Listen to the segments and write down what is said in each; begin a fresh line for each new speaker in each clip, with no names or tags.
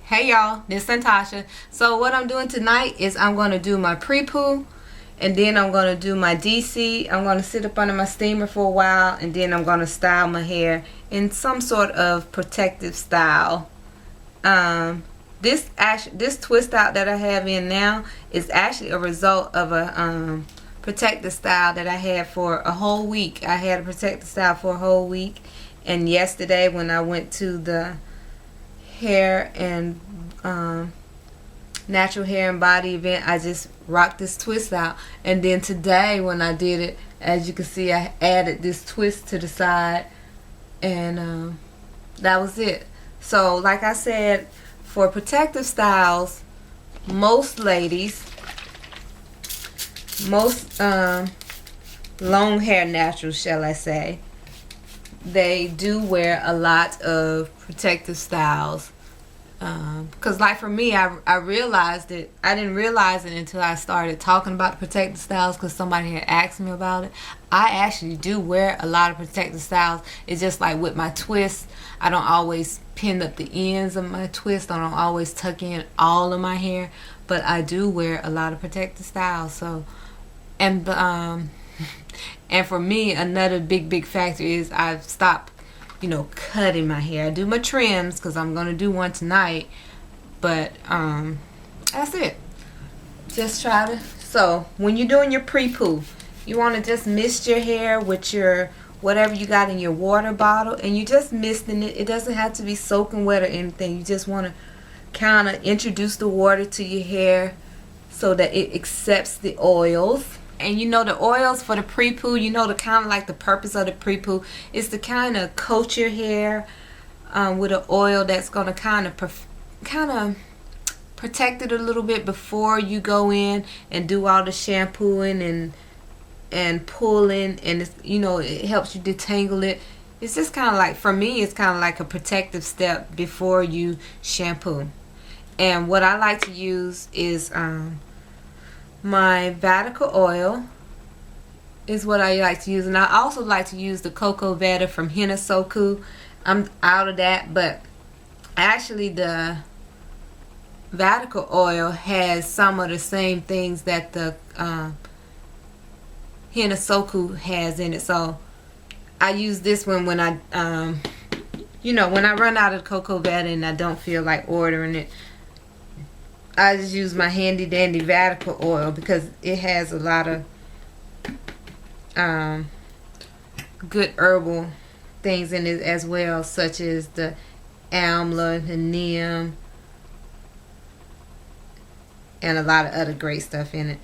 Hey y'all, this is Santasha. So what I'm doing tonight is I'm going to do my pre-poo, and then I'm going to do my DC. I'm going to sit up under my steamer for a while, and then I'm going to style my hair in some sort of protective style. This twist out that I have in now is actually a result of a protective style that I had for a whole week. I had a protective style for a whole week, and yesterday when I went to the hair and natural hair and body event, I just rocked this twist out. And then today when I did it, as you can see, I added this twist to the side, and that was it. So like I said, for protective styles, most ladies, most long hair naturals, shall I say, they do wear a lot of protective styles. Because like for me, I realized it. I didn't realize it until I started talking about the protective styles, because somebody had asked me about it. I actually do wear a lot of protective styles. It's just like with my twists, I don't always pin up the ends of my twist. I don't always tuck in all of my hair, but I do wear a lot of protective styles. So, and and for me, another big factor is I've stopped, cutting my hair. I do my trims because I'm gonna do one tonight, but that's it. Just try to. So when you're doing your pre-poo, you want to just mist your hair with your whatever you got in your water bottle, and you just misting it. It doesn't have to be soaking wet or anything. You just want to kind of introduce the water to your hair so that it accepts the oils. And the oils for the pre-poo, the kind of like the purpose of the pre-poo is to kind of coat your hair with an oil that's going to kind of protect it a little bit before you go in and do all the shampooing and pulling, and it helps you detangle it. It's just kind of like, for me, it's kind of like a protective step before you shampoo. And what I like to use is my Vatical oil is what I like to use, and I also like to use the cocoa butter from Hinasoku. I'm out of that, but actually the Vatical oil has some of the same things that the Hinasoku has in it. So I use this one when I when I run out of cocoa butter and I don't feel like ordering it. I just use my handy dandy Vatical oil because it has a lot of good herbal things in it as well, such as the amla, the neem, and a lot of other great stuff in it.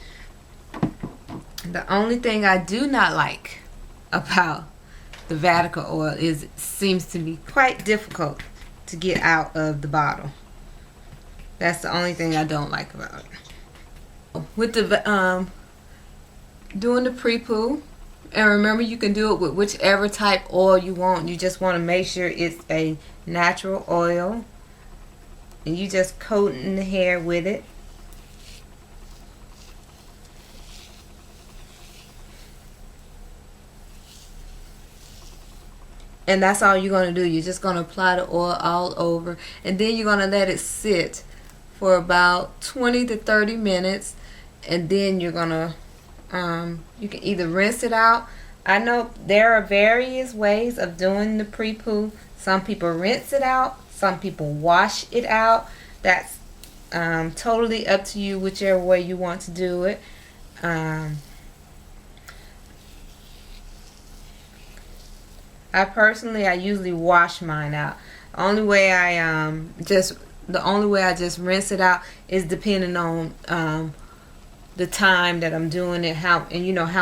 The only thing I do not like about the Vatical oil is it seems to be quite difficult to get out of the bottle. That's the only thing I don't like about it. With the doing the pre-poo, and remember, you can do it with whichever type oil you want. You just want to make sure it's a natural oil, and you just coating the hair with it. And that's all you're going to do. You're just going to apply the oil all over, and then you're going to let it sit for about 20 to 30 minutes, and then you're going to you can either rinse it out. I know there are various ways of doing the pre-poo. Some people rinse it out, some people wash it out. That's totally up to you, whichever way you want to do it. I usually wash mine out. The only way I just rinse it out is depending on the time that I'm doing it, how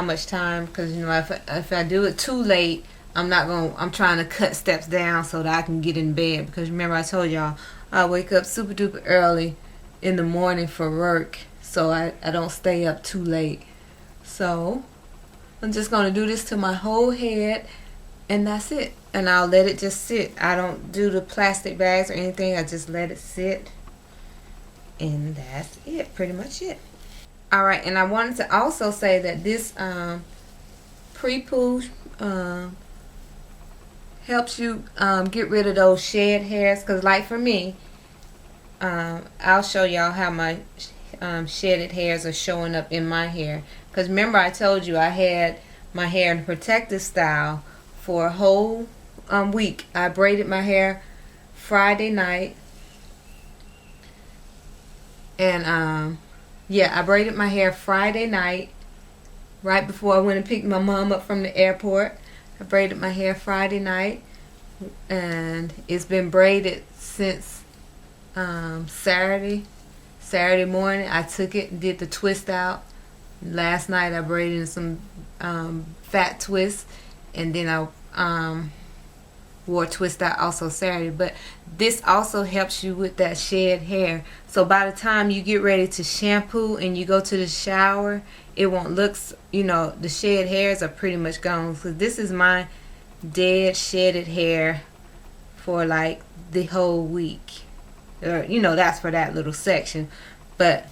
much time, because if I do it too late, I'm trying to cut steps down so that I can get in bed, because remember I told y'all I wake up super duper early in the morning for work, so I don't stay up too late. So I'm just going to do this to my whole head, and that's it. And I'll let it just sit. I don't do the plastic bags or anything. I just let it sit. And that's it. Pretty much it. Alright, and I wanted to also say that this pre-poo helps you get rid of those shed hairs. Because like for me, I'll show y'all how my shedded hairs are showing up in my hair. Because remember I told you I had my hair in a protective style for a whole week. I braided my hair Friday night. And yeah, I braided my hair Friday night right before I went and picked my mom up from the airport. I braided my hair Friday night, and it's been braided since Saturday morning. I took it and did the twist out. Last night I braided in some fat twists, and then I wore a twist out also Saturday. But this also helps you with that shed hair, so by the time you get ready to shampoo and you go to the shower, it won't look, the shed hairs are pretty much gone. So this is my dead shedded hair for like the whole week, or that's for that little section. But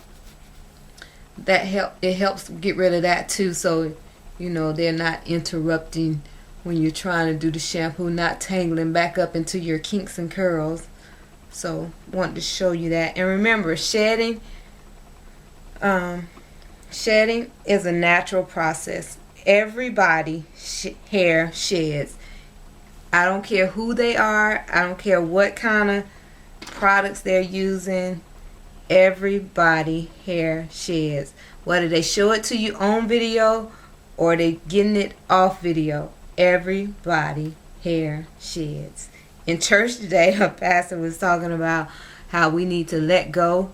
it helps get rid of that too, so they're not interrupting when you're trying to do the shampoo, not tangling back up into your kinks and curls. So want to show you that. And remember, shedding is a natural process. Everybody hair sheds. I don't care who they are, I don't care what kind of products they're using. Everybody hair sheds, whether they show it to you on video or they getting it off video. Everybody hair sheds. In church today, a pastor was talking about how we need to let go.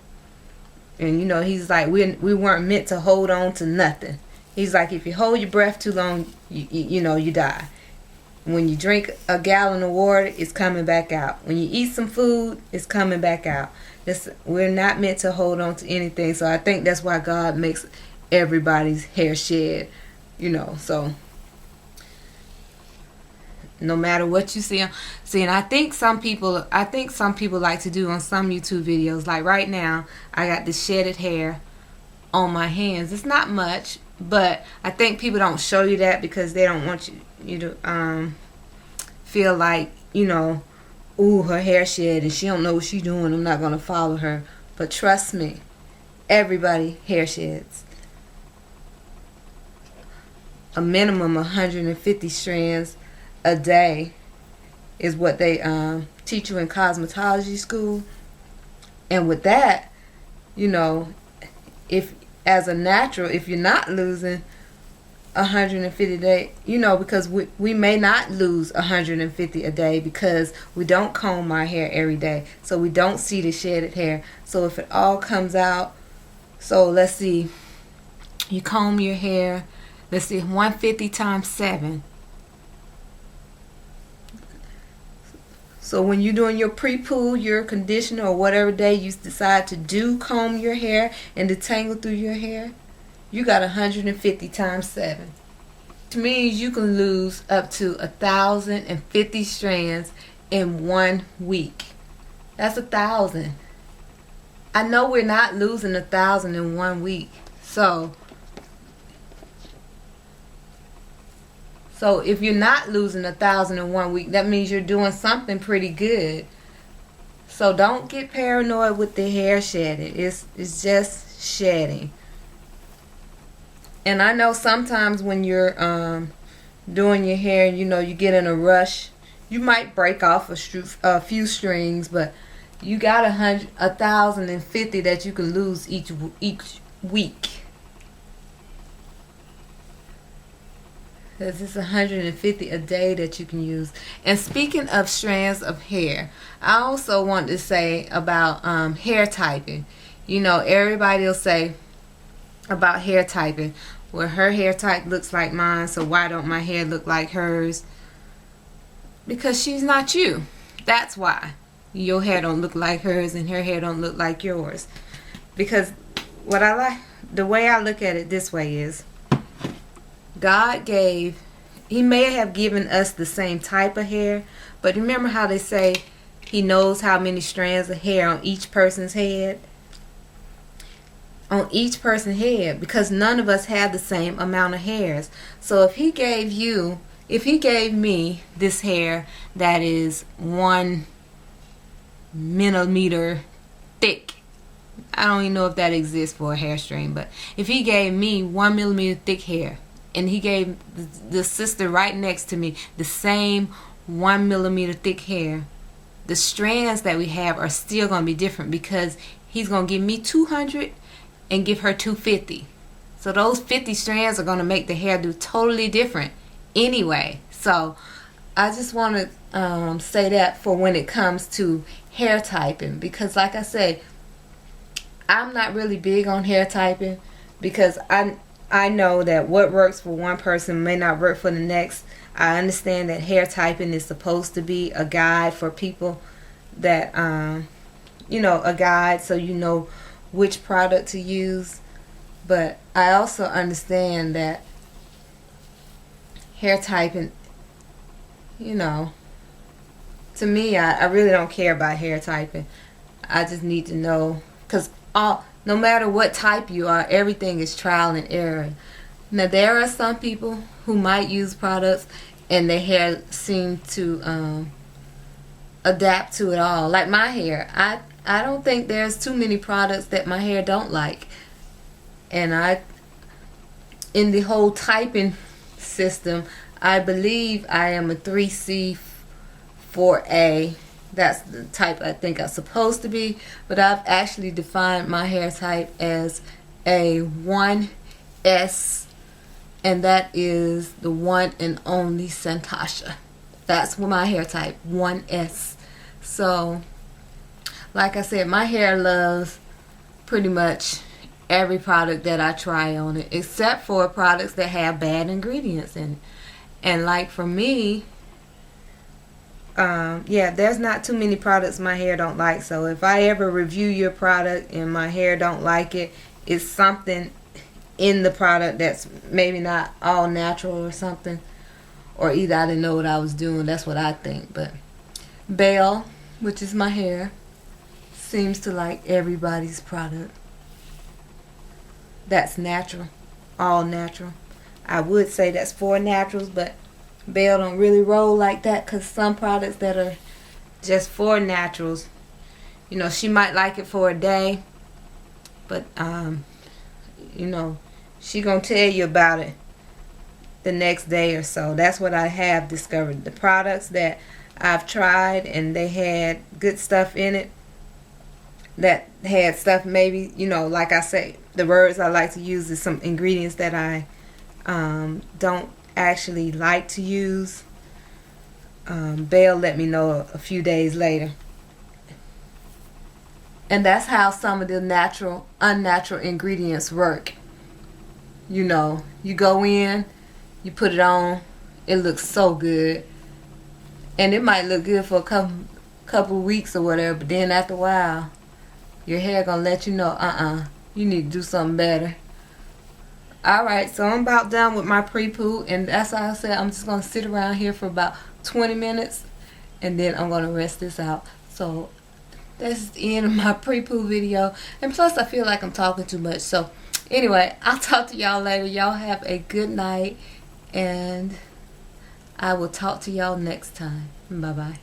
And he's like, we weren't meant to hold on to nothing. He's like, if you hold your breath too long, you die. When you drink a gallon of water, it's coming back out. When you eat some food, it's coming back out. We're not meant to hold on to anything. So I think that's why God makes everybody's hair shed. So no matter what you see, and I think some people like to do on some YouTube videos. Like right now, I got this shedded hair on my hands. It's not much, but I think people don't show you that because they don't want you to feel like ooh, her hair shed and she don't know what she's doing, I'm not gonna follow her. But trust me, everybody hair sheds. A minimum of 150 strands a day is what they teach you in cosmetology school. And with that, if as a natural, if you're not losing 150 a day, because we may not lose 150 a day because we don't comb our hair every day, so we don't see the shedded hair. So if it all comes out, so let's see, you comb your hair, let's see, 150 times 7. So when you're doing your pre-poo, your conditioner, or whatever day you decide to comb your hair and detangle through your hair, you got 150 times 7. Which means you can lose up to 1,050 strands in 1 week. That's 1,000. I know we're not losing 1,000 in 1 week. So if you're not losing 1,000 in 1 week, that means you're doing something pretty good. So don't get paranoid with the hair shedding. It's just shedding. And I know sometimes when you're doing your hair, you get in a rush, you might break off a few strings, but you got 1,050 that you can lose each week. Because it's 150 a day that you can use. And speaking of strands of hair, I also want to say about hair typing. Everybody will say about hair typing, well, her hair type looks like mine, so why don't my hair look like hers? Because she's not you. That's why your hair don't look like hers and her hair don't look like yours. Because the way I look at it this way is, God He may have given us the same type of hair, but remember how they say He knows how many strands of hair on each person's head? On each person's head, because none of us have the same amount of hairs. So if He gave me this hair that is 1 millimeter thick, I don't even know if that exists for a hair strain, but if he gave me 1 millimeter thick hair and he gave the sister right next to me the same 1 millimeter thick hair, the strands that we have are still going to be different because he's going to give me 200 and give her 250. So those 50 strands are going to make the hairdo totally different anyway. So I just want to say that for when it comes to hair typing, because like I say, I'm not really big on hair typing because I know that what works for one person may not work for the next. I understand that hair typing is supposed to be a guide for people that a guide so you know which product to use. But I also understand that hair typing, to me, I really don't care about hair typing. I just need to know, because no matter what type you are, everything is trial and error. Now, there are some people who might use products and their hair seem to adapt to it all. Like my hair, I don't think there's too many products that my hair don't like. And in the whole typing system, I believe I am a 3C 4A. That's the type I think I'm supposed to be, but I've actually defined my hair type as a 1S, and that is the one and only Santasha. That's my hair type, 1S. So, like I said, my hair loves pretty much every product that I try on it, except for products that have bad ingredients in it. And like for me, there's not too many products my hair don't like. So if I ever review your product and my hair don't like it, it's something in the product that's maybe not all natural or something, or either I didn't know what I was doing. That's what I think. But Belle, which is my hair, seems to like everybody's product that's natural, all natural. I would say that's for naturals, but Belle don't really roll like that, because some products that are just for naturals, she might like it for a day, but she gonna tell you about it the next day or so. That's what I have discovered. The products that I've tried and they had good stuff in it, that had stuff maybe, like I say, the words I like to use is some ingredients that I don't actually like to use. Belle let me know a few days later. And that's how some of the unnatural ingredients work. You go in, you put it on, it looks so good. And it might look good for a couple weeks or whatever, but then after a while, your hair gonna let you know, you need to do something better. Alright, so I'm about done with my pre-poo, and that's how I said I'm just going to sit around here for about 20 minutes, and then I'm going to rest this out. So that's the end of my pre-poo video, and plus I feel like I'm talking too much. So anyway, I'll talk to y'all later. Y'all have a good night, and I will talk to y'all next time. Bye-bye.